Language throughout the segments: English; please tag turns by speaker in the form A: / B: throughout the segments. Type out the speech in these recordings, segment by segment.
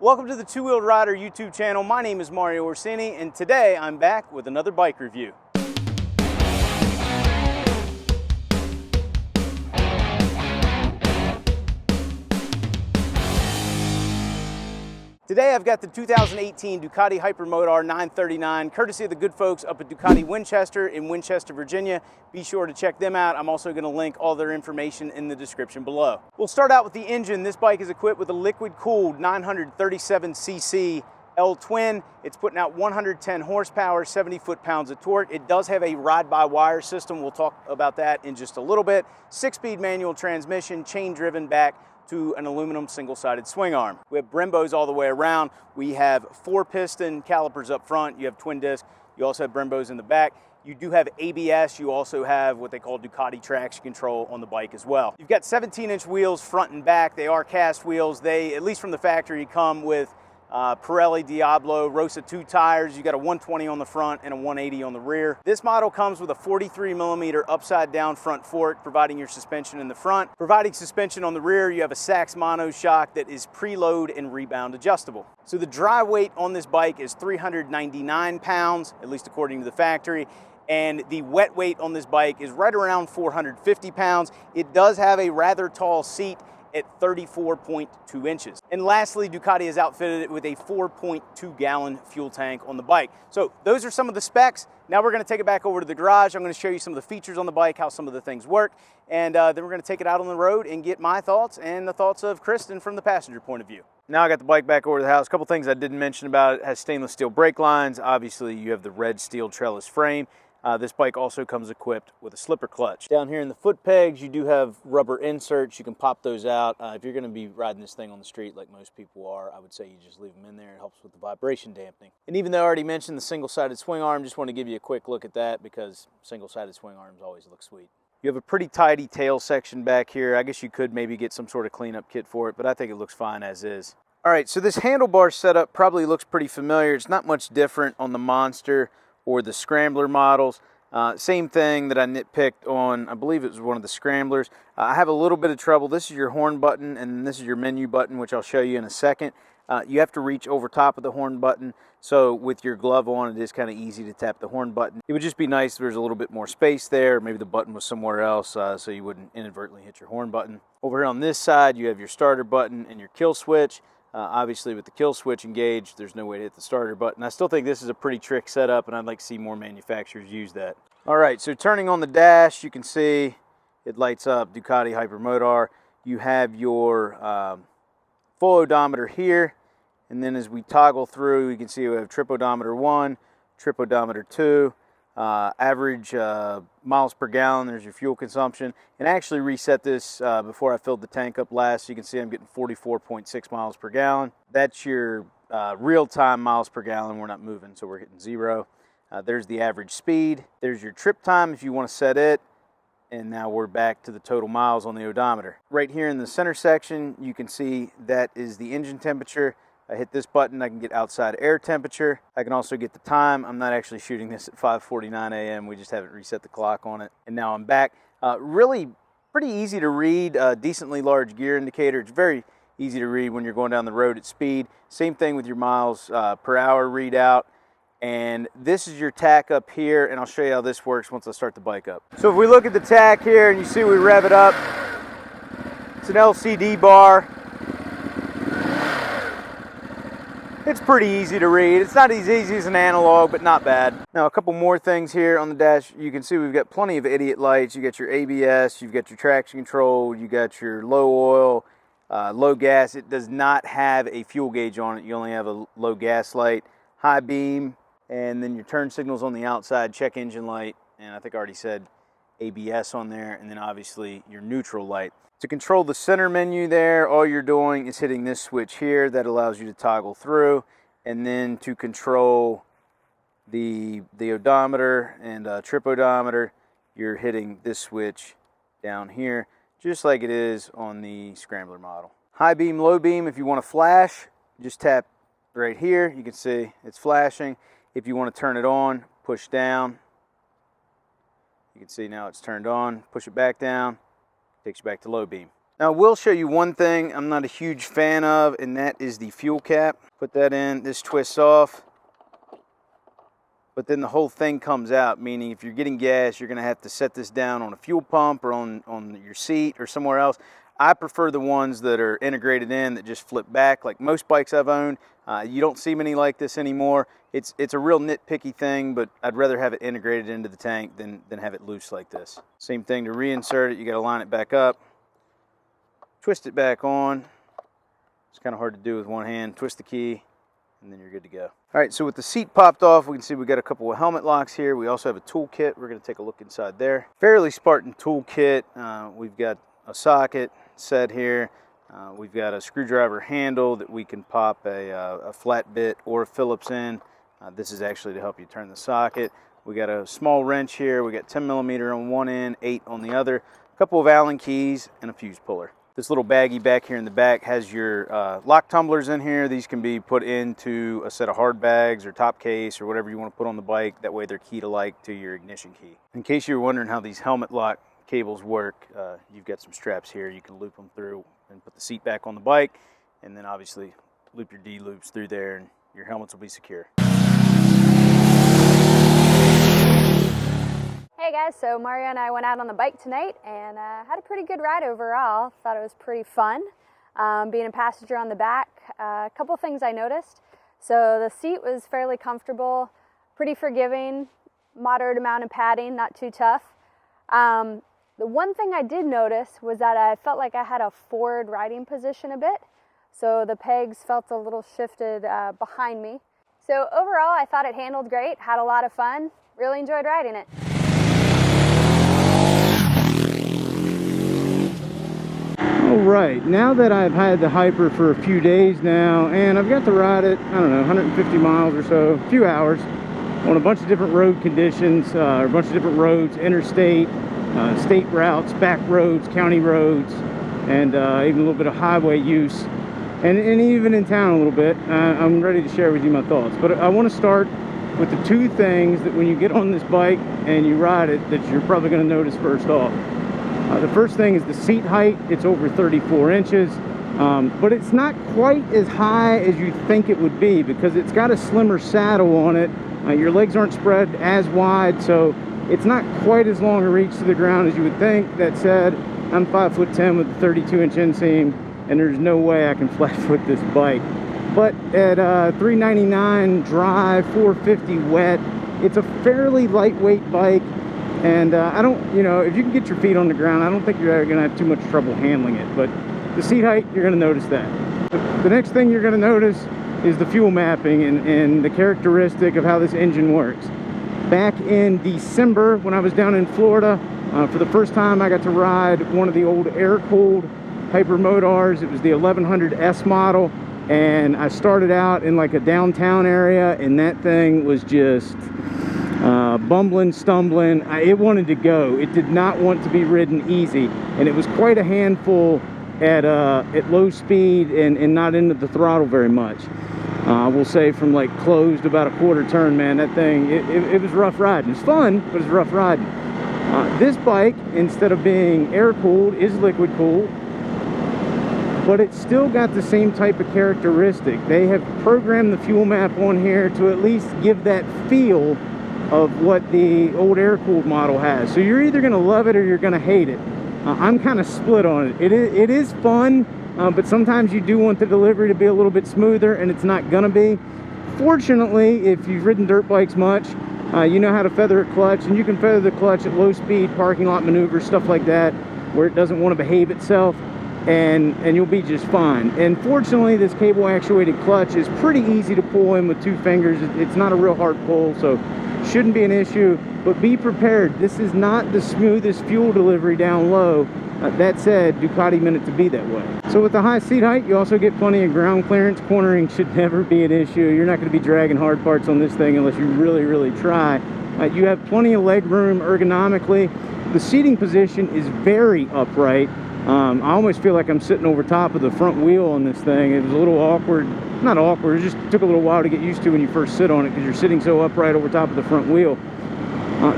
A: Welcome to the Two Wheeled Rider YouTube channel. My name is Mario Orsini, and today I'm back with another bike review. Today I've got the 2018 Ducati Hypermotard 939, courtesy of the good folks up at Ducati Winchester in Winchester, Virginia. Be sure to check them out. I'm also going to link all their information in the description below. We'll start out with the engine. This bike is equipped with a liquid-cooled 937cc L-twin. It's putting out 110 horsepower, 70 foot-pounds of torque. It does have a ride-by-wire system. We'll talk about that in just a little bit. 6-speed manual transmission, chain-driven back to an aluminum single-sided swing arm. We have Brembos all the way around. We have 4-piston calipers up front. You have twin disc. You also have Brembos in the back. You do have ABS. You also have what they call Ducati traction control on the bike as well. You've got 17-inch wheels front and back. They are cast wheels. They, at least from the factory, come with Pirelli Diablo Rosa 2 tires. You got a 120 on the front and a 180 on the rear. This model comes with a 43mm upside down front fork, providing your suspension in the front. Providing suspension on the rear, you have a Sachs monoshock that is preload and rebound adjustable. So the dry weight on this bike is 399 pounds, at least according to the factory. And the wet weight on this bike is right around 450 pounds. It does have a rather tall seat at 34.2 inches. And lastly, Ducati has outfitted it with a 4.2 gallon fuel tank on the bike. So those are some of the specs. Now we're gonna take it back over to the garage. I'm gonna show you some of the features on the bike, how some of the things work, and then we're gonna take it out on the road and get my thoughts and the thoughts of Kristen from the passenger point of view. Now I got the bike back over to the house. A couple things I didn't mention about it. It has stainless steel brake lines. Obviously you have the red steel trellis frame. This bike also comes equipped with a slipper clutch. Down here in the foot pegs, you do have rubber inserts. You can pop those out. If you're going to be riding this thing on the street like most people are, I would say you just leave them in there. It helps with the vibration dampening. And even though I already mentioned the single-sided swing arm, just want to give you a quick look at that because single-sided swing arms always look sweet. You have a pretty tidy tail section back here. I guess you could maybe get some sort of cleanup kit for it, but I think it looks fine as is. All right, so this handlebar setup probably looks pretty familiar. It's not much different on the Monster or the Scrambler models. Same thing that I nitpicked on, I believe it was one of the Scramblers. I have a little bit of trouble. This is your horn button and this is your menu button, which I'll show you in a second. You have to reach over top of the horn button, so with your glove on, it is kind of easy to tap the horn button. It would just be nice if there's a little bit more space there. Maybe the button was somewhere else, so you wouldn't inadvertently hit your horn button. Over here on this side, you have your starter button and your kill switch. Obviously with the kill switch engaged, there's no way to hit the starter button. I still think this is a pretty trick setup, and I'd like to see more manufacturers use that. All right, so turning on the dash, you can see it lights up Ducati Hypermotard. You have your full odometer here, and then as we toggle through, you can see we have trip odometer 1, trip odometer 2, average miles per gallon. There's your fuel consumption. And I actually reset this before I filled the tank up last. You can see I'm getting 44.6 miles per gallon. That's your real-time miles per gallon. We're not moving, so we're hitting 0. There's the average speed. There's your trip time if you want to set it. And now we're back to the total miles on the odometer. Right here in the center section, you can see that is the engine temperature. I hit this button, I can get outside air temperature. I can also get the time. I'm not actually shooting this at 5:49 a.m. We just haven't reset the clock on it. And now I'm back. Really pretty easy to read, decently large gear indicator. It's very easy to read when you're going down the road at speed. Same thing with your miles per hour readout. And this is your tack up here, and I'll show you how this works once I start the bike up. So if we look at the tack here and you see we rev it up, it's an LCD bar. It's pretty easy to read. It's not as easy as an analog, but not bad. Now a couple more things here on the dash. You can see we've got plenty of idiot lights. You got your ABS, you've got your traction control, you got your low oil, low gas. It does not have a fuel gauge on it. You only have a low gas light, high beam, and then your turn signals on the outside, check engine light, and I think I already said ABS on there, and then obviously your neutral light. To control the center menu there, all you're doing is hitting this switch here that allows you to toggle through, and then to control the odometer and trip odometer, you're hitting this switch down here, just like it is on the Scrambler model. High beam, low beam, if you want to flash, just tap right here. You can see it's flashing. If you want to turn it on, push down. You can see now it's turned on. Push it back down, takes you back to low beam. Now I will show you one thing I'm not a huge fan of, and that is the fuel cap. Put that in, this twists off, but then the whole thing comes out, meaning if you're getting gas, you're gonna have to set this down on a fuel pump or on your seat or somewhere else. I prefer the ones that are integrated in that just flip back, like most bikes I've owned. You don't see many like this anymore. It's a real nitpicky thing, but I'd rather have it integrated into the tank than have it loose like this. Same thing to reinsert it, you gotta line it back up, twist it back on. It's kind of hard to do with one hand. Twist the key, and then you're good to go. All right, so with the seat popped off, we can see we got a couple of helmet locks here. We also have a toolkit. We're gonna take a look inside there. Fairly Spartan toolkit. We've got a socket set here. We've got a screwdriver handle that we can pop a flat bit or a Phillips in. This is actually to help you turn the socket. We got a small wrench here. We got 10mm on one end, 8 on the other. A couple of Allen keys and a fuse puller. This little baggie back here in the back has your lock tumblers in here. These can be put into a set of hard bags or top case or whatever you want to put on the bike. That way they're keyed alike to your ignition key. In case you were wondering how these helmet lock cables work, you've got some straps here. You can loop them through and put the seat back on the bike, and then obviously loop your D-loops through there and your helmets will be secure.
B: Hey guys, so Mario and I went out on the bike tonight and had a pretty good ride overall. Thought it was pretty fun being a passenger on the back. A couple things I noticed. So the seat was fairly comfortable, pretty forgiving, moderate amount of padding, not too tough. The one thing I did notice was that I felt like I had a forward riding position a bit. So the pegs felt a little shifted behind me. So overall, I thought it handled great, had a lot of fun, really enjoyed riding it.
C: All right, now that I've had the Hyper for a few days now, and I've got to ride it, I don't know, 150 miles or so, a few hours, on a bunch of different road conditions, a bunch of different roads, interstate, state routes, back roads, county roads, and even a little bit of highway use, and even in town a little bit. I'm ready to share with you my thoughts, but I want to start with the two things that when you get on this bike and you ride it that you're probably going to notice first off. The first thing is the seat height. It's over 34 inches, but it's not quite as high as you think it would be because it's got a slimmer saddle on it. Your legs aren't spread as wide, so it's not quite as long a reach to the ground as you would think. That said, I'm 5'10" with a 32-inch inseam, and there's no way I can flat foot this bike. But at $399 dry, $450 wet, it's a fairly lightweight bike. And I don't, you know, if you can get your feet on the ground, I don't think you're going to have too much trouble handling it. But the seat height, you're going to notice that. The next thing you're going to notice is the fuel mapping and the characteristic of how this engine works. Back in December, when I was down in Florida, for the first time I got to ride one of the old air-cooled Hypermotars. It was the 1100S model. And I started out in like a downtown area, and that thing was just bumbling, stumbling. It wanted to go. It did not want to be ridden easy, and it was quite a handful at low speed and not into the throttle very much. We'll say from like closed about a quarter turn, man, that thing, it was rough riding. It's fun, but it's rough riding. This bike, instead of being air-cooled, is liquid-cooled, but it's still got the same type of characteristic. They have programmed the fuel map on here to at least give that feel of what the old air-cooled model has. So you're either going to love it or you're going to hate it. I'm kind of split on it. It is fun, but sometimes you do want the delivery to be a little bit smoother, and it's not going to be. Fortunately, if you've ridden dirt bikes much, you know how to feather a clutch, and you can feather the clutch at low speed, parking lot maneuvers, stuff like that, where it doesn't want to behave itself. And you'll be just fine. And fortunately, this cable actuated clutch is pretty easy to pull in with 2 fingers. It's not a real hard pull, so shouldn't be an issue. But be prepared, this is not the smoothest fuel delivery down low. That said, Ducati meant it to be that way. So with the high seat height, you also get plenty of ground clearance. Cornering should never be an issue. You're not going to be dragging hard parts on this thing unless you really try. You have plenty of leg room ergonomically. The seating position is very upright. I almost feel like I'm sitting over top of the front wheel on this thing. It was a little awkward. Not awkward, it just took a little while to get used to when you first sit on it because you're sitting so upright over top of the front wheel.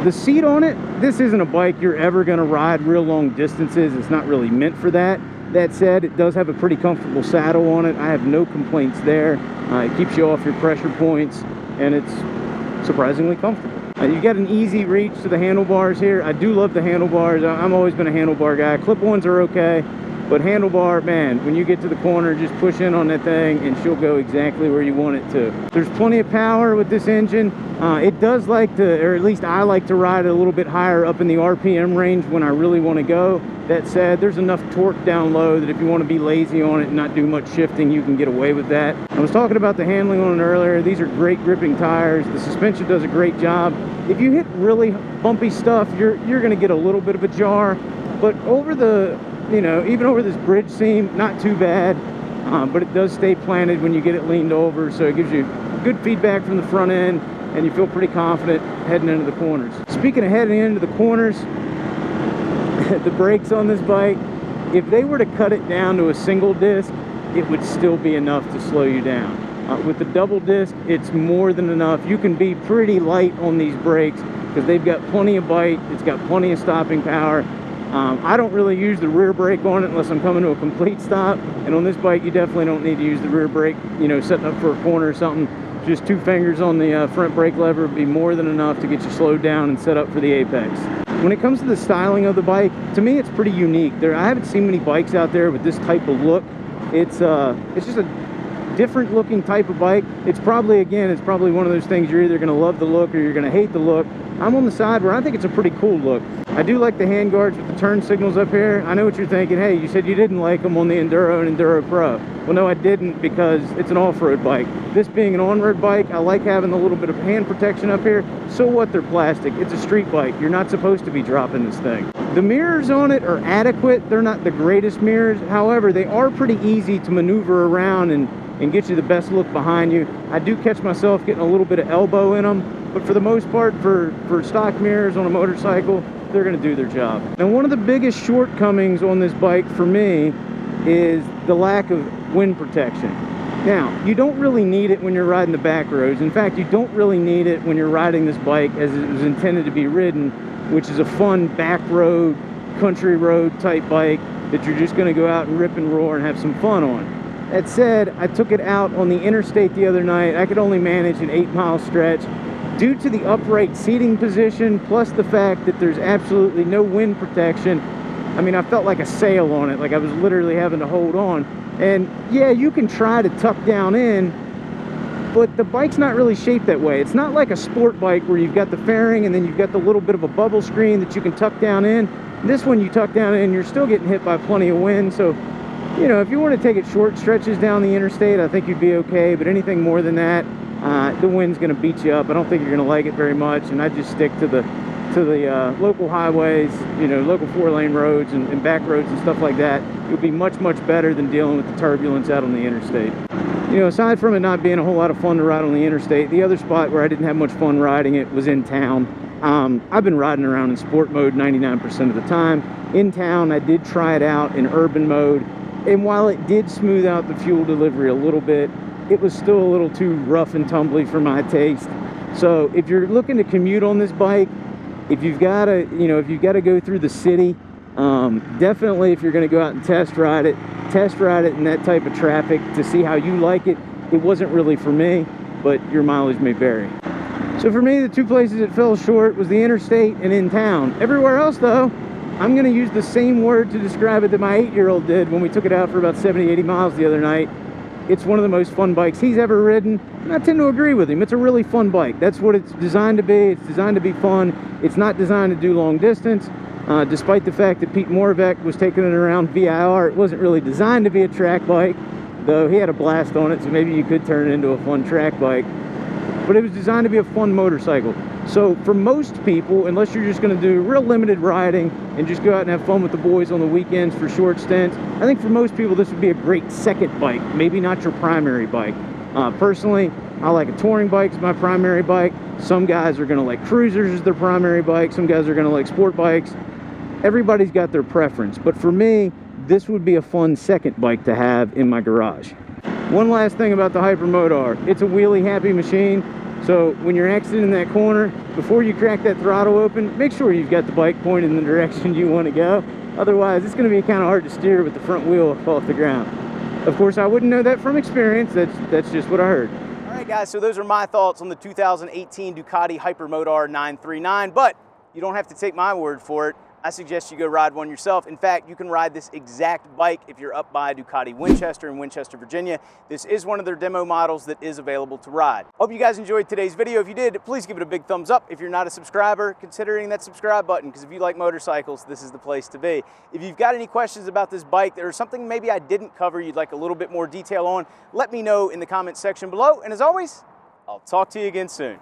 C: The seat on it, this isn't a bike you're ever going to ride real long distances. It's not really meant for that. That said, it does have a pretty comfortable saddle on it. I have no complaints there. It keeps you off your pressure points, and it's surprisingly comfortable. You got an easy reach to the handlebars here. I do love the handlebars. I've always been a handlebar guy. Clip-ons are okay, but handlebar, man, when you get to the corner, just push in on that thing and she'll go exactly where you want it to. There's plenty of power with this engine. It does like to, or at least I like to ride a little bit higher up in the RPM range when I really want to go. That said, there's enough torque down low that if you want to be lazy on it and not do much shifting, you can get away with that. I was talking about the handling on it earlier. These are great gripping tires. The suspension does a great job. If you hit really bumpy stuff, you're going to get a little bit of a jar, but over the, you know, even over this bridge seam, not too bad, but it does stay planted when you get it leaned over, so it gives you good feedback from the front end, and you feel pretty confident heading into the corners. Speaking of heading into the corners, the brakes on this bike, if they were to cut it down to a single disc, it would still be enough to slow you down. With the double disc, it's more than enough. You can be pretty light on these brakes because they've got plenty of bite. It's got plenty of stopping power. I don't really use the rear brake on it unless I'm coming to a complete stop. And on this bike, you definitely don't need to use the rear brake, you know, setting up for a corner or something. Just 2 fingers on the front brake lever would be more than enough to get you slowed down and set up for the apex. When it comes to the styling of the bike, to me, it's pretty unique. I haven't seen many bikes out there with this type of look. It's just a different looking type of bike. It's probably one of those things you're either going to love the look or you're going to hate the look. I'm on the side where I think it's a pretty cool look. I do like the hand guards with the turn signals up here. I know what you're thinking. Hey, you said you didn't like them on the Enduro and Enduro Pro. Well, no, I didn't, because it's an off-road bike. This being an on-road bike, I like having a little bit of hand protection up here. So what, they're plastic. It's a street bike. You're not supposed to be dropping this thing. The mirrors on it are adequate. They're not the greatest mirrors. However, they are pretty easy to maneuver around and get you the best look behind you. I do catch myself getting a little bit of elbow in them, but for the most part, for stock mirrors on a motorcycle, they're going to do their job. Now, one of the biggest shortcomings on this bike for me is the lack of wind protection. Now, you don't really need it when you're riding the back roads. In fact, you don't really need it when you're riding this bike as it was intended to be ridden, which is a fun back road, country road type bike that you're just going to go out and rip and roar and have some fun on. That said, I took it out on the interstate the other night. I could only manage an 8-mile stretch. Due to the upright seating position, plus the fact that there's absolutely no wind protection, I mean, I felt like a sail on it, like I was literally having to hold on. And yeah, you can try to tuck down in, but the bike's not really shaped that way. It's not like a sport bike where you've got the fairing and then you've got the little bit of a bubble screen that you can tuck down in. This one, you tuck down in, you're still getting hit by plenty of wind. So, you know, if you want to take it short stretches down the interstate, I think you'd be okay. But anything more than that, the wind's going to beat you up. I don't think you're going to like it very much. And I just stick to the local highways, you know, local 4-lane roads and back roads and stuff like that. You'll be much, much better than dealing with the turbulence out on the interstate. You know, aside from it not being a whole lot of fun to ride on the interstate, the other spot where I didn't have much fun riding it was in town. I've been riding around in sport mode 99% of the time. In town, I did try it out in urban mode. And while it did smooth out the fuel delivery a little bit, it was still a little too rough and tumbly for my taste. So if you're looking to commute on this bike, if you've got to go through the city, definitely if you're going to go out and test ride it in that type of traffic to see how you like it. It wasn't really for me, but your mileage may vary. So for me, the 2 places it fell short was the interstate and in town. Everywhere else, though, I'm going to use the same word to describe it that my 8-year-old did when we took it out for about 70, 80 miles the other night. It's one of the most fun bikes he's ever ridden, and I tend to agree with him. It's a really fun bike. That's what it's designed to be. It's designed to be fun. It's not designed to do long distance. Despite the fact that Pete Moravec was taking it around VIR, it wasn't really designed to be a track bike, though he had a blast on it, so maybe you could turn it into a fun track bike. But it was designed to be a fun motorcycle. So for most people, unless you're just going to do real limited riding and just go out and have fun with the boys on the weekends for short stints, I think for most people this would be a great second bike, maybe not your primary bike. Personally, I like a touring bike as my primary bike. Some guys are going to like cruisers as their primary bike. Some guys are going to like sport bikes. Everybody's got their preference. But for me, this would be a fun second bike to have in my garage. One last thing about the Hypermotard. It's a wheelie-happy machine. So when you're exiting that corner, before you crack that throttle open, make sure you've got the bike pointed in the direction you want to go. Otherwise, it's going to be kind of hard to steer with the front wheel off the ground. Of course, I wouldn't know that from experience. That's just what I heard.
A: All right, guys, so those are my thoughts on the 2018 Ducati Hypermotard 939, but you don't have to take my word for it. I suggest you go ride one yourself. In fact, you can ride this exact bike if you're up by Ducati Winchester in Winchester, Virginia. This is one of their demo models that is available to ride. Hope you guys enjoyed today's video. If you did, please give it a big thumbs up. If you're not a subscriber, consider hitting that subscribe button, because if you like motorcycles, this is the place to be. If you've got any questions about this bike, or something maybe I didn't cover you'd like a little bit more detail on, let me know in the comments section below. And as always, I'll talk to you again soon.